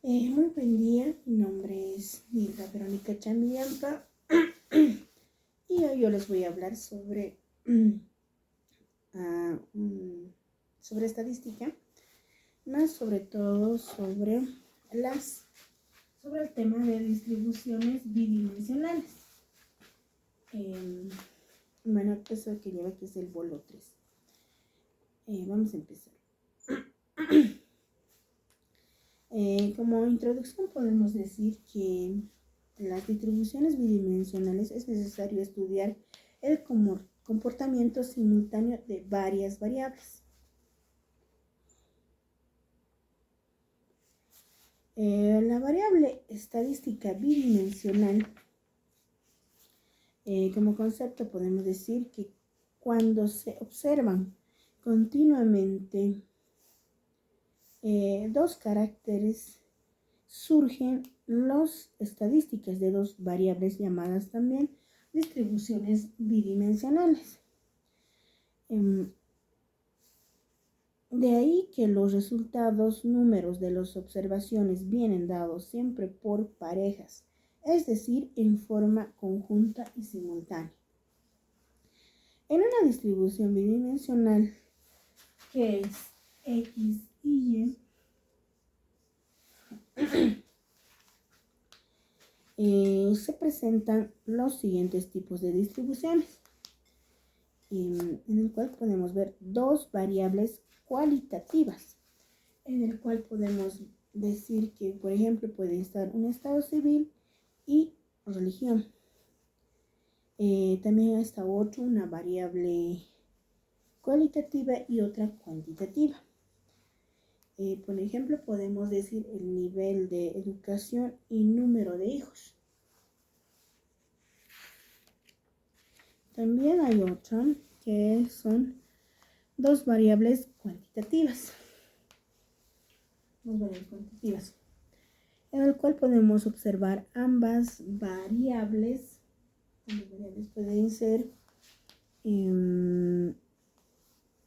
Muy buen día, mi nombre es Nilda Verónica Chamillampa y hoy yo les voy a hablar ah, mm, sobre estadística, más sobre todo sobre el tema de distribuciones bidimensionales. Bueno, eso que lleva aquí es el bolo 3. Vamos a empezar. Como introducción podemos decir que en las distribuciones bidimensionales es necesario estudiar el comportamiento simultáneo de varias variables. La variable estadística bidimensional, como concepto podemos decir que cuando se observan continuamente dos caracteres, surgen las estadísticas de dos variables llamadas también distribuciones bidimensionales. De ahí que los resultados números de las observaciones vienen dados siempre por parejas, es decir, en forma conjunta y simultánea. En una distribución bidimensional, que es X y Y, se presentan los siguientes tipos de distribuciones, en el cual podemos ver dos variables cualitativas, en el cual podemos decir que, por ejemplo, puede estar un estado civil y religión. También está una variable cualitativa y otra cuantitativa. Por ejemplo, podemos decir el nivel de educación y número de hijos. También hay otra que son dos variables cuantitativas. En el cual podemos observar ambas variables. Ambas variables pueden ser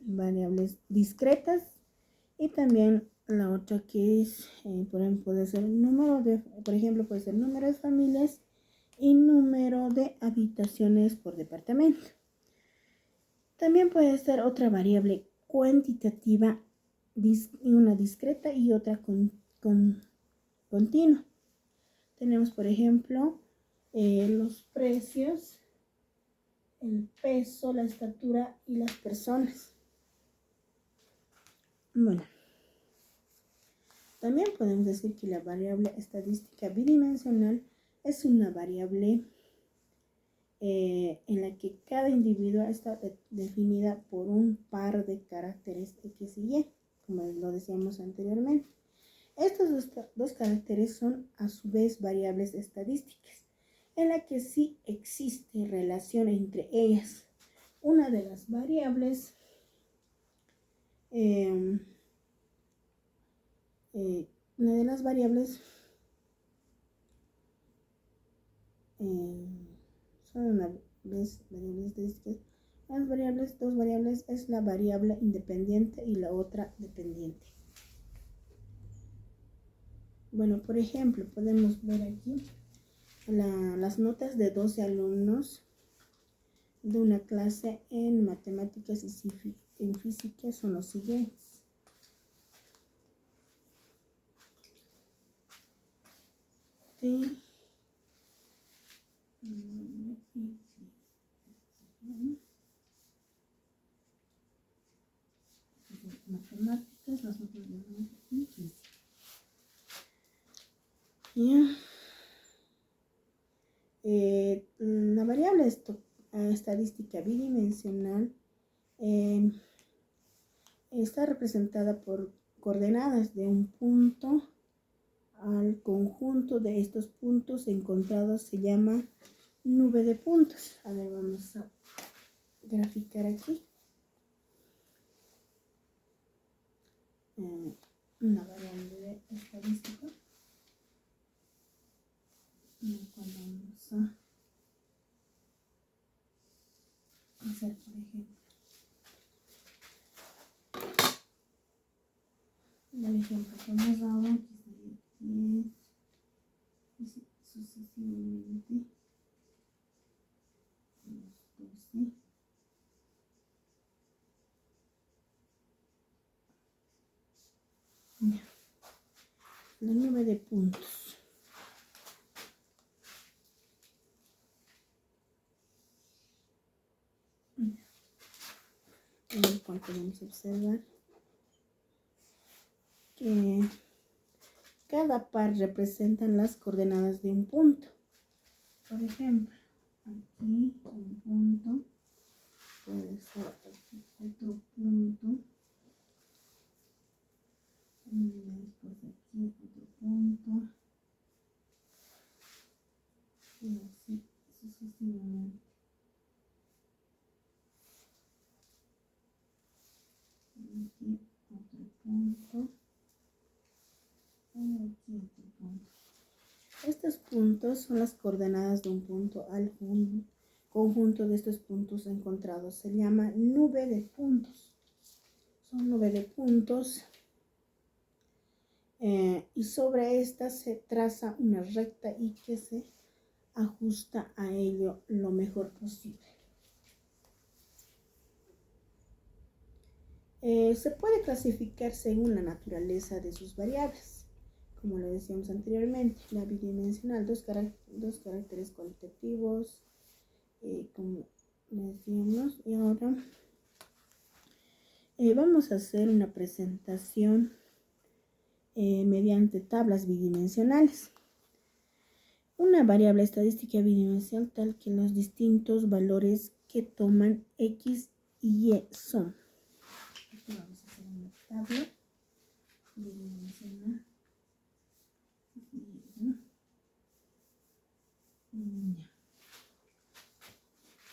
variables discretas, y también la otra que es, por ejemplo, puede ser número de familias y número de habitaciones por departamento. También puede ser otra variable cuantitativa, una discreta y otra continua. Tenemos, por ejemplo, los precios, el peso, la estatura y las personas. Bueno, también podemos decir que la variable estadística bidimensional es una variable en la que cada individuo está definida por un par de caracteres X y Y, como lo decíamos anteriormente. Estos dos caracteres son a su vez variables estadísticas, en la que sí existe relación entre ellas. Una de las variables son variables estadísticas. Dos variables es la variable independiente y la otra dependiente. Bueno, por ejemplo, podemos ver aquí las notas de 12 alumnos de una clase en matemáticas y en física son los siguientes. Matemáticas, las notas de y física. La variable estadística bidimensional está representada por coordenadas de un punto al conjunto de estos puntos encontrados se llama nube de puntos. A ver, vamos a graficar aquí. Una variable estadística. Vamos a hacer, por ejemplo, el ejemplo que hemos dado, 10, y sucesivamente, los 12. La 9 de puntos. En el cual podemos observar que cada par representa las coordenadas de un punto. Por ejemplo, aquí un punto, puede ser aquí otro punto, y después aquí otro punto, y así sucesivamente. Aquí otro punto, y aquí otro punto. Estos puntos son las coordenadas de un punto al conjunto de estos puntos encontrados. Se llama nube de puntos. Son nube de puntos. Y sobre esta se traza una recta y que se ajusta a ello lo mejor posible. Se puede clasificar según la naturaleza de sus variables. Como lo decíamos anteriormente, la bidimensional, dos caracteres cualitativos, como decíamos. Y ahora vamos a hacer una presentación mediante tablas bidimensionales. Una variable estadística bidimensional tal que los distintos valores que toman X y Y son. Aquí vamos a hacer una tabla bidimensional.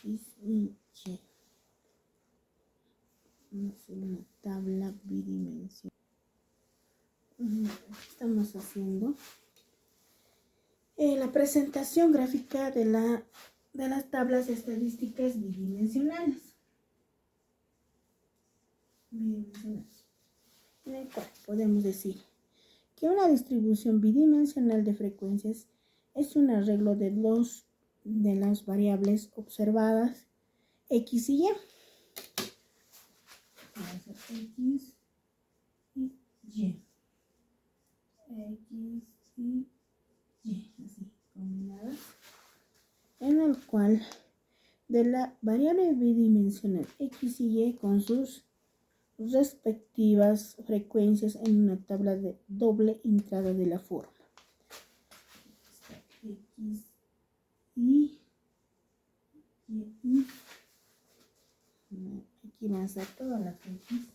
X y Y. Vamos a hacer una tabla bidimensional. Estamos haciendo la presentación gráfica de las tablas estadísticas bidimensionales. En el cual podemos decir que una distribución bidimensional de frecuencias es un arreglo de las variables observadas X y Y. Vamos a hacer X y Y. X y Y, así, combinadas. En el cual de la variable bidimensional X y Y con sus respectivas frecuencias en una tabla de doble entrada de la forma. X y Y. Aquí van a estar todas las X.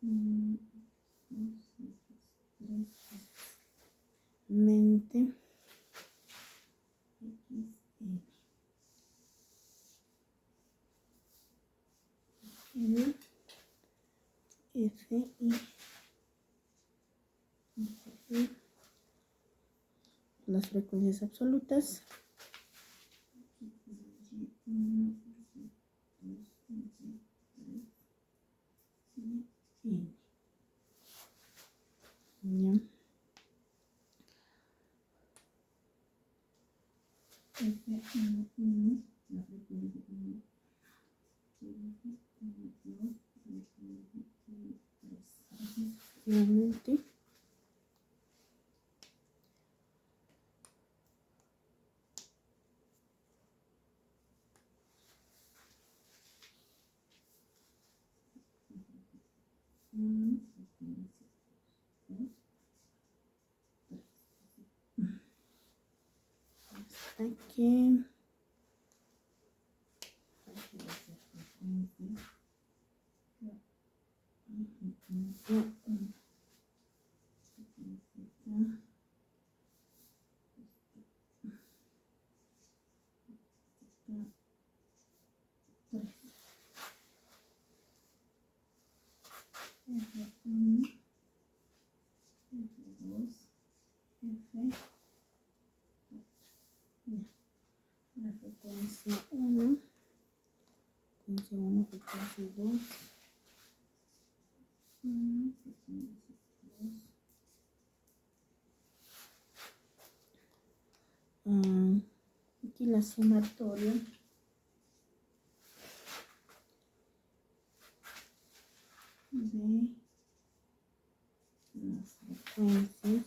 1, 2, 3, mente X, N, F y las frecuencias absolutas. Ya. F1, la frecuencia 1, 2, 3. Finalmente. Aquí. F1, F2, F. La frecuencia 1, frecuencia 1, frecuencia 2, 1, frecuencia 2, aquí la sumatoria de las frecuencias.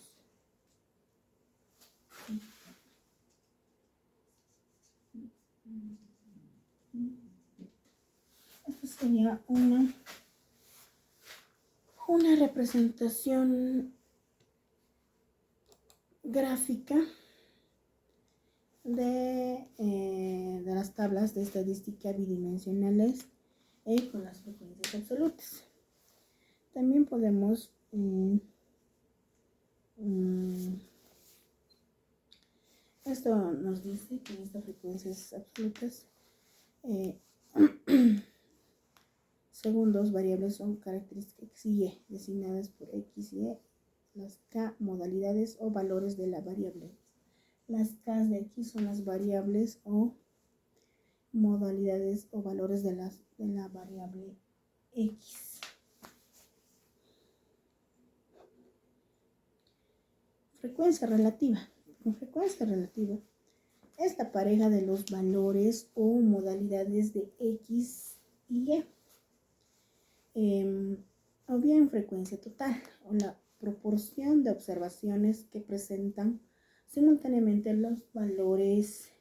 Esta sería una representación gráfica de las tablas de estadística bidimensionales con las frecuencias absolutas. También podemos esto nos dice que estas frecuencias absolutas según dos variables son características X y Y, designadas por X y Y, las K modalidades o valores de la variable. Las K de aquí son las variables o modalidades o valores de la variable X. Frecuencia relativa. Con frecuencia relativa es la pareja de los valores o modalidades de X y Y. O bien frecuencia total, o la proporción de observaciones que presentan simultáneamente los valores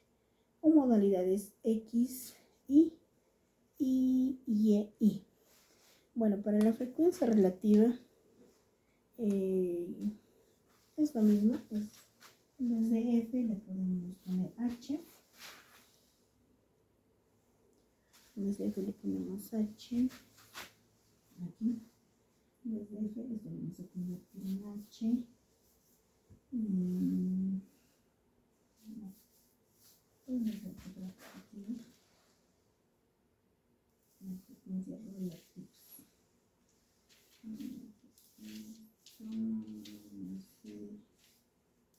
o modalidades X y Y. Bueno, para la frecuencia relativa es lo mismo, en vez de F le podemos poner H. En vez de F le ponemos H. Aquí, en vez de F, esto lo vamos a convertir en H. Vamos a hacer otra aquí. Las frecuencias relativas.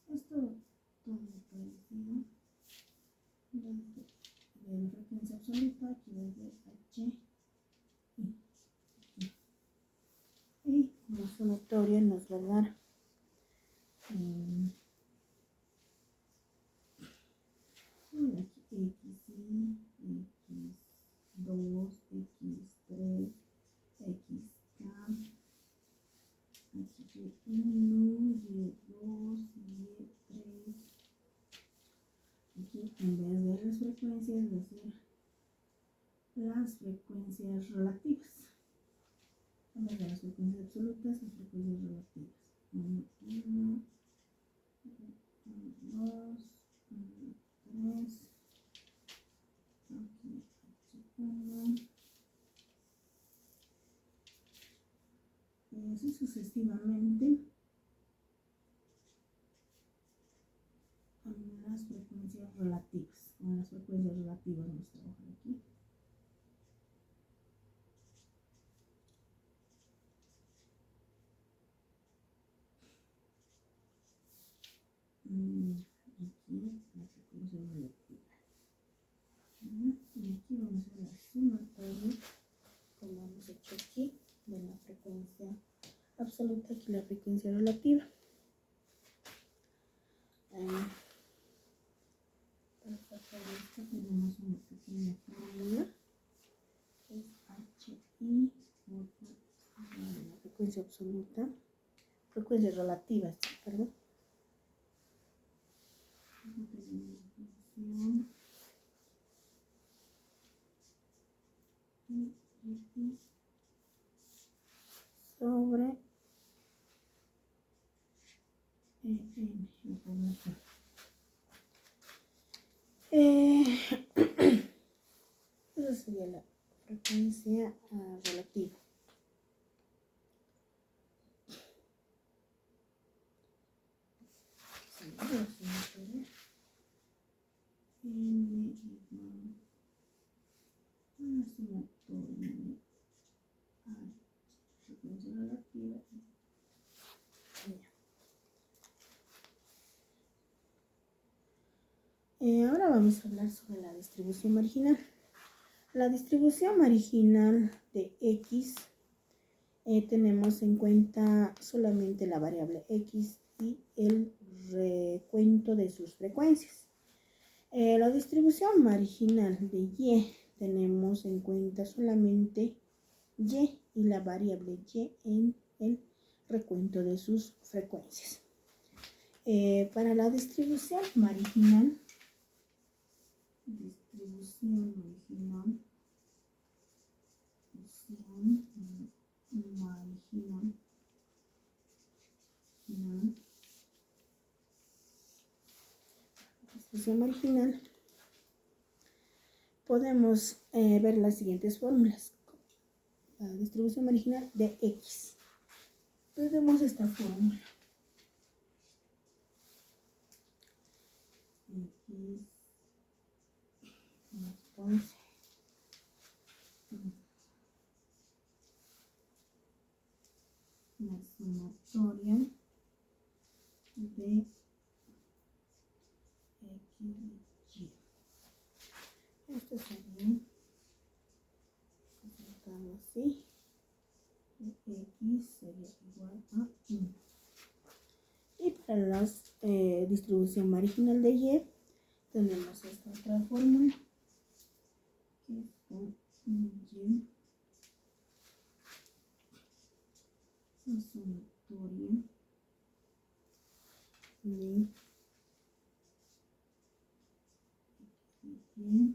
Esto todo parecido. De la frecuencia absoluta, aquí va a ser H. Y como sumatoria nos va a dar aquí XY, X2, X3, XK, Y1, Y2, Y3. Aquí en vez de las frecuencias va a ser las frecuencias relativas. En vez de las frecuencias absolutas, las frecuencias relativas. 1, 1, 2, 3, aquí H1, y así sucesivamente con las frecuencias relativas. Con las frecuencias relativas vamos a trabajar aquí. Aquí la frecuencia relativa. Y aquí vamos a ver la sumatoria, como hemos hecho aquí, de la frecuencia absoluta, aquí la frecuencia relativa. Para sacar esto tenemos una pequeña fórmula, es HI, la frecuencia absoluta, frecuencias relativas, perdón. Sobre esa sería la frecuencia relativa. Frecuencia relativa. Ahora vamos a hablar sobre la distribución marginal. La distribución marginal de X tenemos en cuenta solamente la variable X y el recuento de sus frecuencias. La distribución marginal de y tenemos en cuenta solamente y la variable y en el recuento de sus frecuencias. Para la distribución marginal, podemos ver las siguientes fórmulas. La distribución marginal de X. Tenemos esta fórmula. X entonces la sumatoria de X y Y. Esto sería resultado así. X sería igual a 1. Y para la distribución marginal de Y, tenemos esta otra fórmula, que es con Y, la sumatoria de Y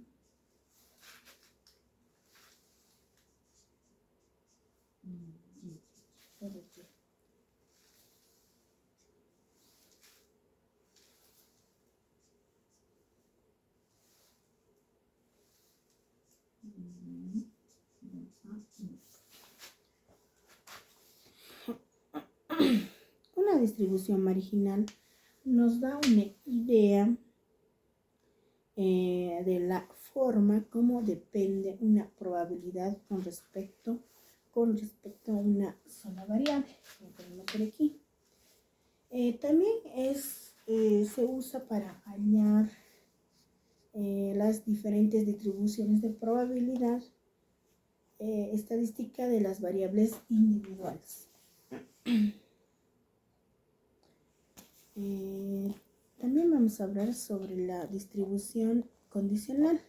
una distribución marginal nos da una idea de la forma como depende una probabilidad con respecto a una sola variable. Lo tenemos por aquí. También se usa para hallar las diferentes distribuciones de probabilidad estadística de las variables individuales. También vamos a hablar sobre la distribución condicional.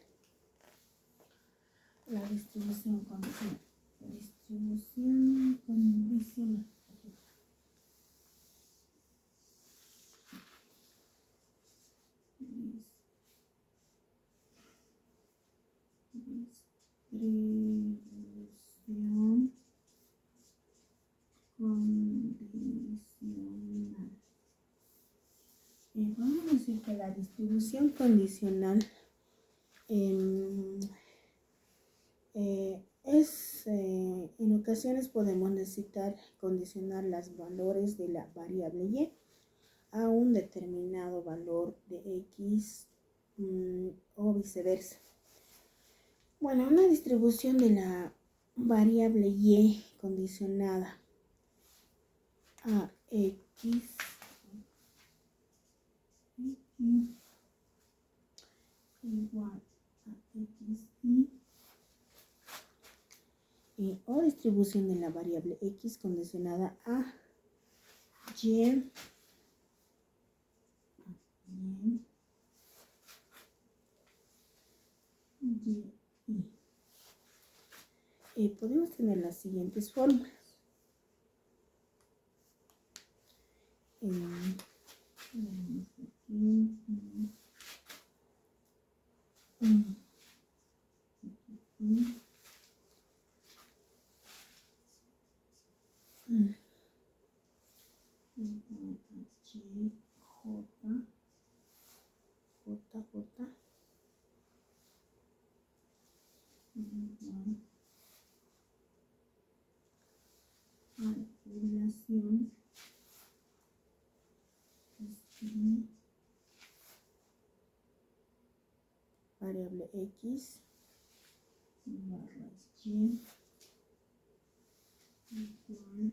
La distribución condicional. Vamos a decir que la distribución condicional en ocasiones podemos necesitar condicionar los valores de la variable y a un determinado valor de X o viceversa. Bueno, una distribución de la variable y condicionada a X igual a XY, o distribución de la variable X condicionada a Y podemos tener las siguientes fórmulas. Relación variable X barra Y igual I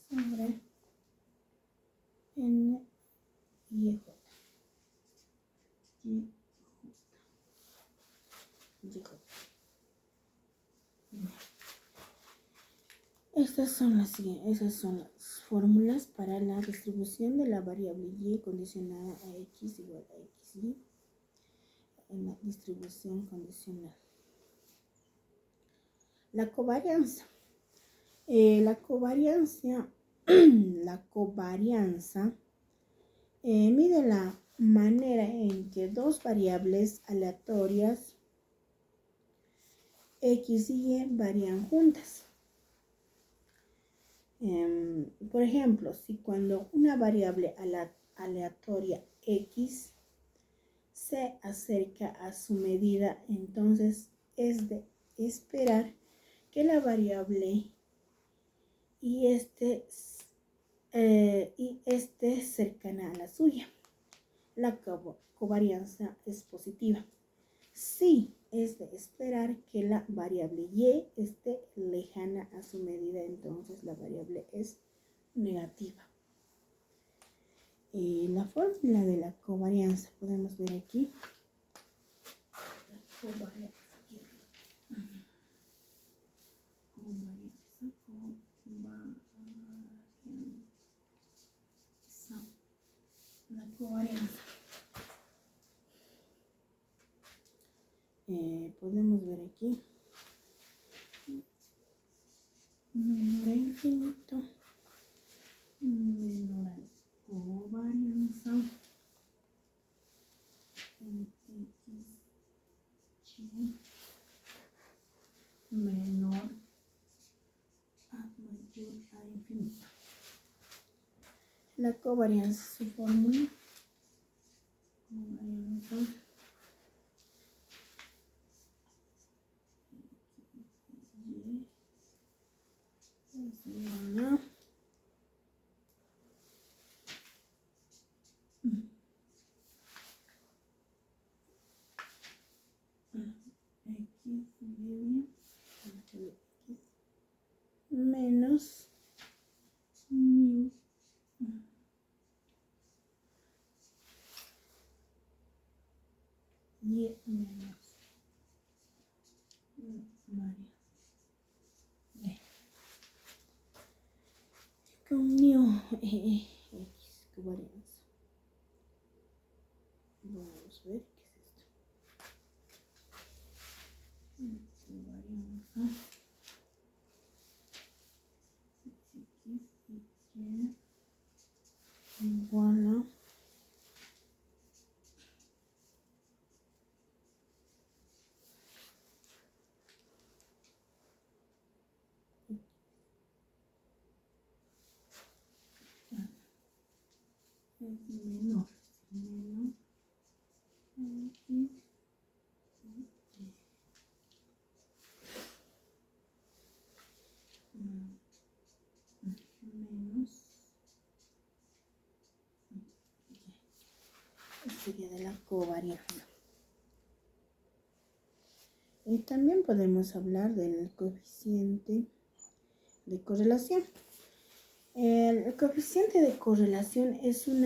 sobre N y J. Esas son las fórmulas para la distribución de la variable y condicionada a x igual a xy en la distribución condicional. La covarianza. La covarianza mide la manera en que dos variables aleatorias x y y varían juntas. Por ejemplo, si cuando una variable aleatoria x se acerca a su medida, entonces es de esperar que la variable y esté cercana a la suya. La covarianza es positiva. Sí, es de esperar que la variable y esté lejana a su medida, entonces la variable es negativa. La fórmula de la covarianza podemos ver aquí. La covarianza. Podemos ver aquí. Menor a infinito. Menor a covarianza. Menor a mayor a infinito. La covarianza, su fórmula. Covarianza. Menos mu y menos variable con mu x covarianza. Vamos a ver qué es esto. Covarianza. Igual a es menor x menos sería de la covarianza. Y también podemos hablar del coeficiente de correlación. El coeficiente de correlación es un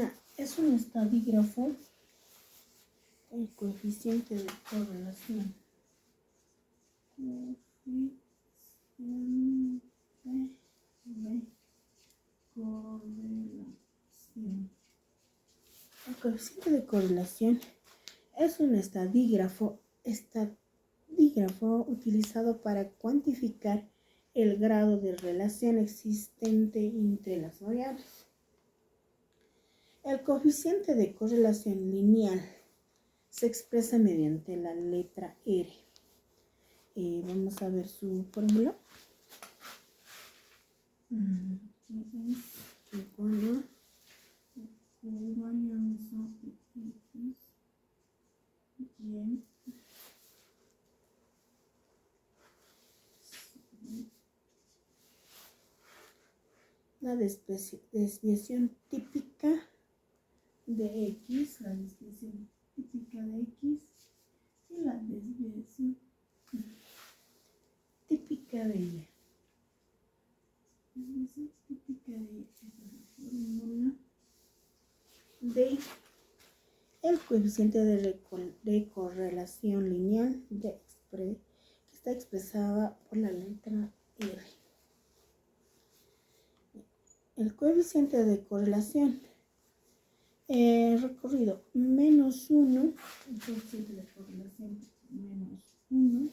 estadígrafo. El coeficiente de correlación. El coeficiente de correlación es un estadígrafo utilizado para cuantificar el grado de relación existente entre las variables. El coeficiente de correlación lineal se expresa mediante la letra R. Vamos a ver su fórmula. La desviación típica de X, la desviación típica de X y la desviación típica de Y. Desviación típica de Y es la fórmula de el coeficiente de correlación lineal que está expresada por la letra R. el coeficiente de correlación. Recorrido menos 1, el coeficiente de correlación menos 1,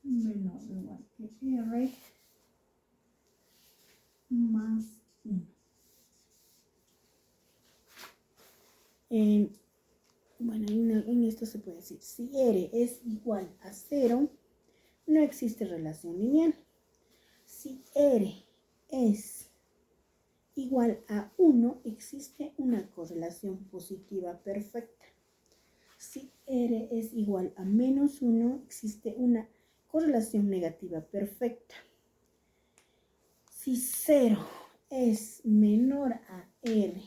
menor o igual que R más 1. Bueno, en esto se puede decir, si R es igual a 0, no existe relación lineal. Si R es igual a 1, existe una correlación positiva perfecta. Si R es igual a menos 1, existe una correlación negativa perfecta. Si 0 es menor a R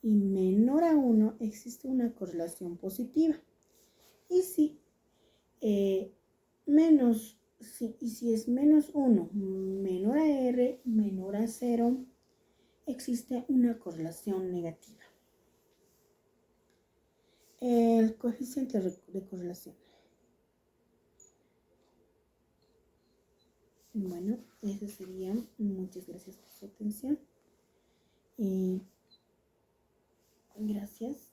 y menor a 1, existe una correlación positiva. Y si es menos 1 menor a R, menor a 0, existe una correlación negativa. El coeficiente de correlación. Bueno, eso sería. Muchas gracias por su atención. Gracias.